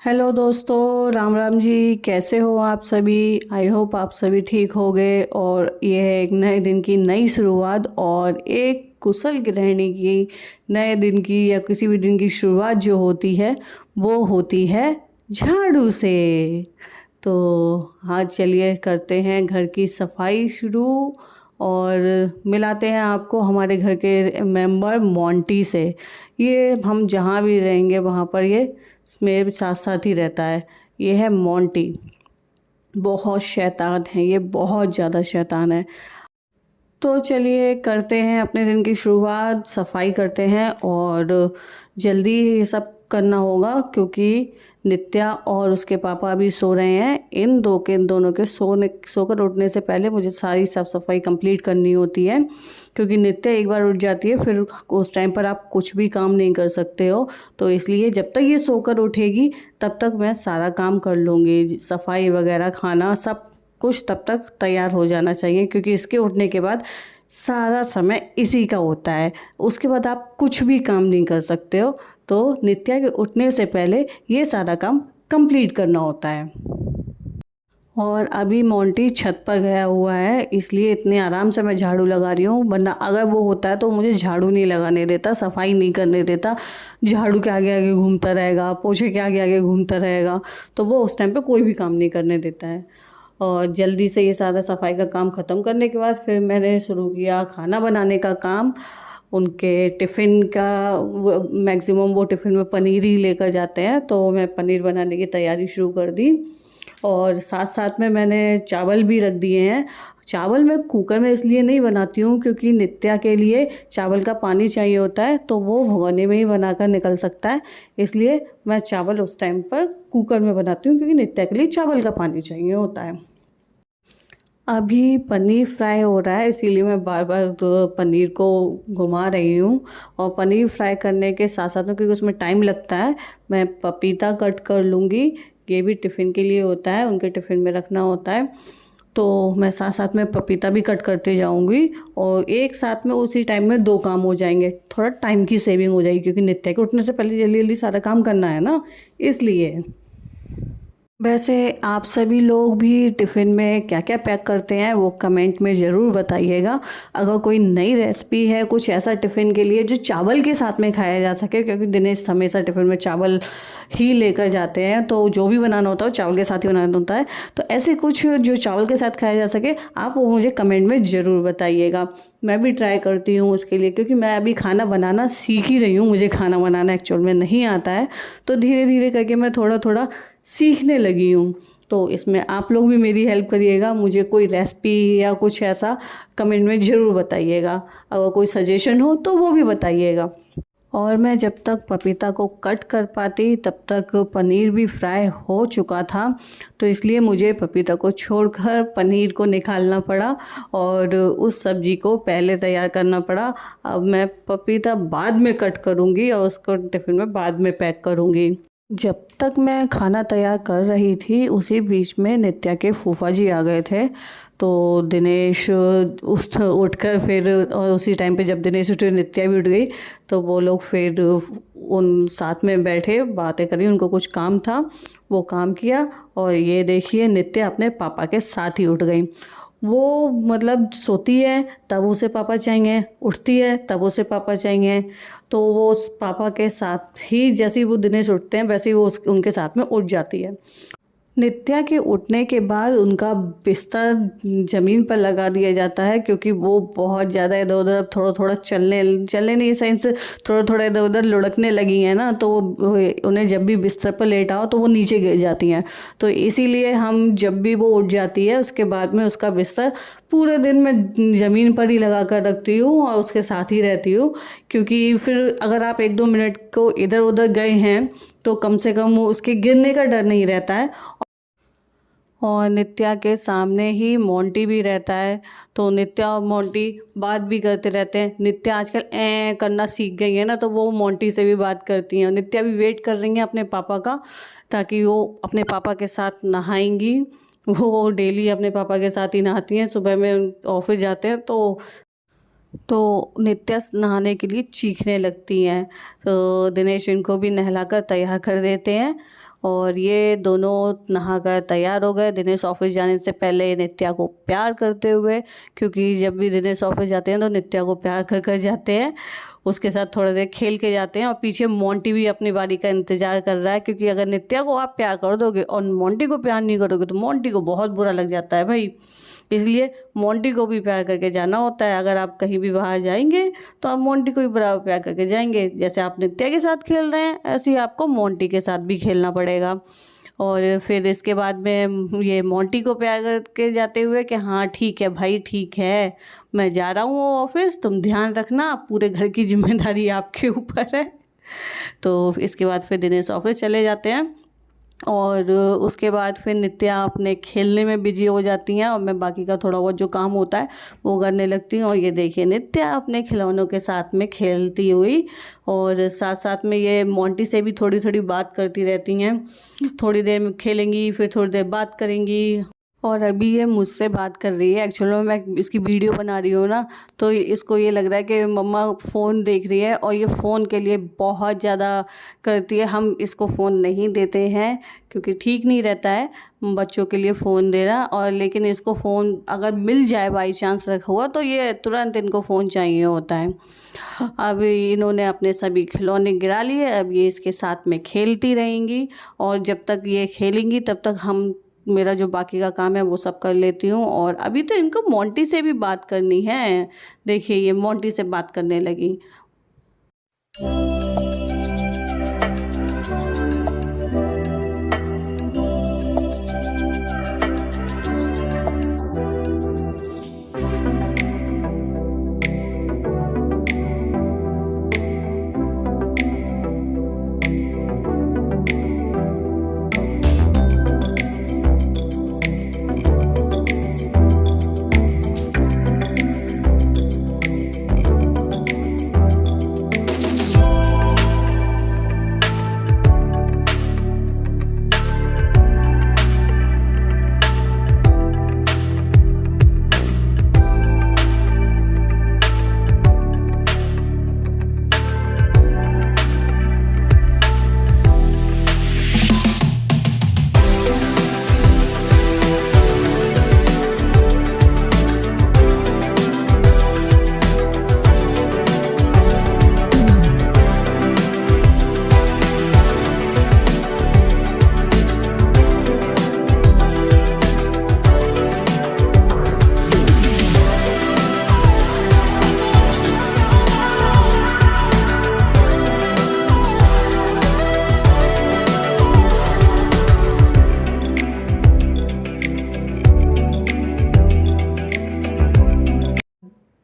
Hello दोस्तों, राम राम जी। कैसे हो आप सभी? आई होप आप सभी ठीक हो गए। और ये है एक नए दिन की नई शुरुआत और एक कुशल गृहिणी की नए दिन की या किसी भी दिन की शुरुआत जो होती है वो होती है झाड़ू से। तो हाँ, चलिए करते हैं घर की सफाई शुरू और मिलाते हैं आपको हमारे घर के मेंबर मोंटी से। ये हम जहाँ भी रहेंगे वहाँ पर ये मेरे साथ साथ ही रहता है। ये है मोंटी। बहुत शैतान है ये, बहुत ज़्यादा शैतान है। तो चलिए करते हैं अपने दिन की शुरुआत, सफाई करते हैं और जल्दी ये सब करना होगा क्योंकि नित्या और उसके पापा अभी सो रहे हैं। इन दोनों के सोकर उठने से पहले मुझे सारी साफ सफाई कंप्लीट करनी होती है क्योंकि नित्या एक बार उठ जाती है फिर उस टाइम पर आप कुछ भी काम नहीं कर सकते हो। तो इसलिए जब तक ये सोकर उठेगी तब तक मैं सारा काम कर लूँगी, सफाई वगैरह, खाना सब कुछ तब तक तैयार हो जाना चाहिए क्योंकि इसके उठने के बाद सारा समय इसी का होता है। उसके बाद आप कुछ भी काम नहीं कर सकते हो। तो नित्या के उठने से पहले ये सारा काम कंप्लीट करना होता है। और अभी मोंटी छत पर गया हुआ है इसलिए इतने आराम से मैं झाड़ू लगा रही हूँ, वरना अगर वो होता है तो मुझे झाड़ू नहीं लगाने देता, सफाई नहीं करने देता। झाड़ू के आगे आगे घूमता रहेगा, पोछे के आगे आगे घूमता रहेगा, तो वो उस टाइम पे कोई भी काम नहीं करने देता है। और जल्दी से ये सारा सफाई का काम ख़त्म करने के बाद फिर मैंने शुरू किया खाना बनाने का काम। उनके टिफ़िन का मैक्सिमम वो टिफ़िन में पनीर ही लेकर जाते हैं, तो मैं पनीर बनाने की तैयारी शुरू कर दी। और साथ साथ में मैंने चावल भी रख दिए हैं। चावल मैं कुकर में इसलिए नहीं बनाती हूँ क्योंकि नित्या के लिए चावल का पानी चाहिए होता है, तो वो भगोने में ही बनाकर निकल सकता है। इसलिए मैं चावल उस टाइम पर कुकर में बनाती हूँ क्योंकि नित्या के लिए चावल का पानी चाहिए होता है। अभी पनीर फ्राई हो रहा है इसीलिए मैं बार बार पनीर को घुमा रही हूँ। और पनीर फ्राई करने के साथ साथ में, क्योंकि उसमें टाइम लगता है, मैं पपीता कट कर लूँगी। ये भी टिफ़िन के लिए होता है, उनके टिफ़िन में रखना होता है। तो मैं साथ साथ में पपीता भी कट करते जाऊँगी और एक साथ में उसी टाइम में दो काम हो जाएंगे। थोड़ा टाइम की सेविंग हो जाएगी क्योंकि नित्या के उठने से पहले जल्दी जल्दी सारा काम करना है ना, इसलिए। वैसे आप सभी लोग भी टिफ़िन में क्या क्या पैक करते हैं वो कमेंट में ज़रूर बताइएगा। अगर कोई नई रेसिपी है कुछ ऐसा टिफ़िन के लिए जो चावल के साथ में खाया जा सके, क्योंकि दिनेश हमेशा टिफ़िन में चावल ही लेकर जाते हैं, तो जो भी बनाना होता है वो चावल के साथ ही बनाना होता है। तो ऐसे कुछ जो चावल के साथ खाया जा सके आप वो मुझे कमेंट में ज़रूर बताइएगा। मैं भी ट्राई करती हूँ उसके लिए, क्योंकि मैं अभी खाना बनाना सीख ही रही हूँ। मुझे खाना बनाना एक्चुअल में नहीं आता है, तो धीरे धीरे करके मैं थोड़ा थोड़ा सीखने लगी हूँ। तो इसमें आप लोग भी मेरी हेल्प करिएगा, मुझे कोई रेसिपी या कुछ ऐसा कमेंट में ज़रूर बताइएगा। अगर कोई सजेशन हो तो वो भी बताइएगा। और मैं जब तक पपीता को कट कर पाती तब तक पनीर भी फ्राई हो चुका था, तो इसलिए मुझे पपीता को छोड़कर पनीर को निकालना पड़ा और उस सब्ज़ी को पहले तैयार करना पड़ा। अब मैं पपीता बाद में कट करूँगी और उसको टिफ़िन में बाद में पैक करूँगी। जब तक मैं खाना तैयार कर रही थी उसी बीच में नित्या के फूफा जी आ गए थे। तो दिनेश उस उठकर फिर, और उसी टाइम पे जब दिनेश उठे नित्या भी उठ गई, तो वो लोग फिर उन साथ में बैठे बातें करी। उनको कुछ काम था, वो काम किया। और ये देखिए नित्या अपने पापा के साथ ही उठ गई। वो मतलब सोती है तब उसे पापा चाहिए, उठती है तब उसे पापा चाहिए। तो वो उस पापा के साथ ही, जैसे ही वो दिनेश उठते हैं वैसे ही वो उनके साथ में उठ जाती है। नित्या के उठने के बाद उनका बिस्तर ज़मीन पर लगा दिया जाता है क्योंकि वो बहुत ज़्यादा इधर उधर अब थोड़ा थोड़ा चलने चलने नहीं, सेंस थोड़ा थोड़ा इधर उधर लुढ़कने लगी हैं ना, तो उन्हें जब भी बिस्तर पर लेटाओ तो वो नीचे गिर जाती हैं। तो इसीलिए हम जब भी वो उठ जाती है उसके बाद में उसका बिस्तर पूरे दिन मैं ज़मीन पर ही लगा कर रखती हूँ और उसके साथ ही रहती हूँ। क्योंकि फिर अगर आप एक दो मिनट को इधर उधर गए हैं तो कम से कम उसके गिरने का डर नहीं रहता है। और नित्या के सामने ही मोंटी भी रहता है, तो नित्या और मोंटी बात भी करते रहते हैं। नित्या आजकल करना सीख गई है ना, तो वो मोंटी से भी बात करती हैं। नित्या भी वेट कर रही हैं अपने पापा का, ताकि वो अपने पापा के साथ नहाएंगी। वो डेली अपने पापा के साथ ही नहाती हैं, सुबह में ऑफिस जाते हैं तो नित्या नहाने के लिए चीखने लगती हैं। तो दिनेश इनको भी नहलाकर तैयार कर देते हैं और ये दोनों नहाकर तैयार हो गए दिनेश ऑफिस जाने से पहले नित्या को प्यार करते हुए, क्योंकि जब भी दिनेश ऑफिस जाते हैं तो नित्या को प्यार कर कर जाते हैं, उसके साथ थोड़ा देर खेल के जाते हैं। और पीछे मोंटी भी अपनी बारी का इंतजार कर रहा है, क्योंकि अगर नित्या को आप प्यार कर दोगे और मोंटी को प्यार नहीं करोगे तो मोंटी को बहुत बुरा लग जाता है भाई। इसलिए मोंटी को भी प्यार करके जाना होता है। अगर आप कहीं भी बाहर जाएंगे तो आप मोंटी को भी बराबर प्यार करके जाएंगे। जैसे आप नित्या के साथ खेल रहे हैं ऐसे ही आपको मोंटी के साथ भी खेलना पड़ेगा। और फिर इसके बाद में ये मोंटी को प्यार करके जाते हुए कि हाँ ठीक है भाई, ठीक है, मैं जा रहा हूँ ऑफिस, तुम ध्यान रखना, पूरे घर की जिम्मेदारी आपके ऊपर है। तो इसके बाद फिर दिनेश ऑफिस चले जाते हैं और उसके बाद फिर नित्या अपने खेलने में बिजी हो जाती हैं और मैं बाकी का थोड़ा बहुत जो काम होता है वो करने लगती हूँ। और ये देखिए नित्या अपने खिलौनों के साथ में खेलती हुई और साथ साथ में ये मोंटी से भी थोड़ी थोड़ी बात करती रहती हैं। थोड़ी देर में खेलेंगी, फिर थोड़ी देर बात करेंगी। और अभी ये मुझसे बात कर रही है, एक्चुअली में मैं इसकी वीडियो बना रही हूँ ना, तो इसको ये लग रहा है कि मम्मा फ़ोन देख रही है और ये फ़ोन के लिए बहुत ज़्यादा करती है। हम इसको फ़ोन नहीं देते हैं क्योंकि ठीक नहीं रहता है बच्चों के लिए फ़ोन देना। और लेकिन इसको फ़ोन अगर मिल जाए बाई चांस रखा हुआ तो ये तुरंत इनको फ़ोन चाहिए होता है। अब इन्होंने अपने सभी खिलौने गिरा लिए, अब ये इसके साथ में खेलती रहेंगी और जब तक ये खेलेंगी तब तक हम मेरा जो बाकी का काम है वो सब कर लेती हूँ। और अभी तो इनको मोंटी से भी बात करनी है। देखिए ये मोंटी से बात करने लगी।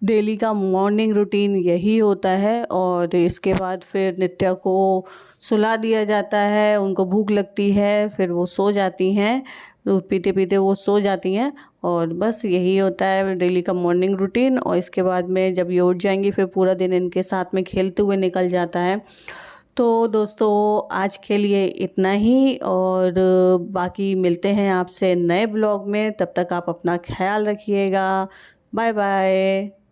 डेली का मॉर्निंग रूटीन यही होता है। और इसके बाद फिर नित्या को सुला दिया जाता है, उनको भूख लगती है, फिर वो सो जाती हैं, दूध पीते पीते वो सो जाती हैं। और बस यही होता है डेली का मॉर्निंग रूटीन। और इसके बाद में जब ये उठ जाएंगी फिर पूरा दिन इनके साथ में खेलते हुए निकल जाता है। तो दोस्तों आज के लिए इतना ही और बाकी मिलते हैं आपसे नए ब्लॉग में। तब तक आप अपना ख्याल रखिएगा। Bye bye.